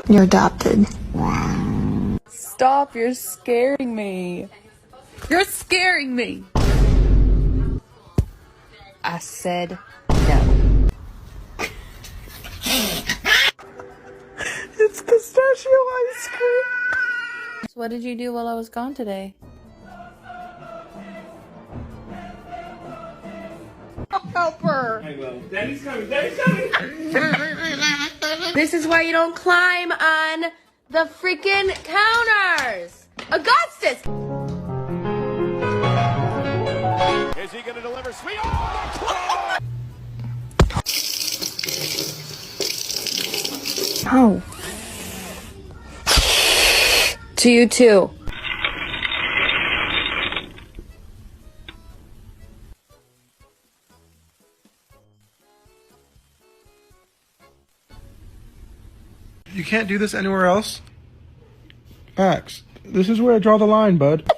You're adopted. Stop, you're scaring me. You're scaring me. I said no. It's pistachio ice cream. So what did you do while I was gone today? Help her. I will. Daddy's coming. Daddy's coming. This is why you don't climb on the freaking counters. Augustus! Is he going to deliver sweet? Oh. To you too. You can't do this anywhere else? Max, this is where I draw the line, bud.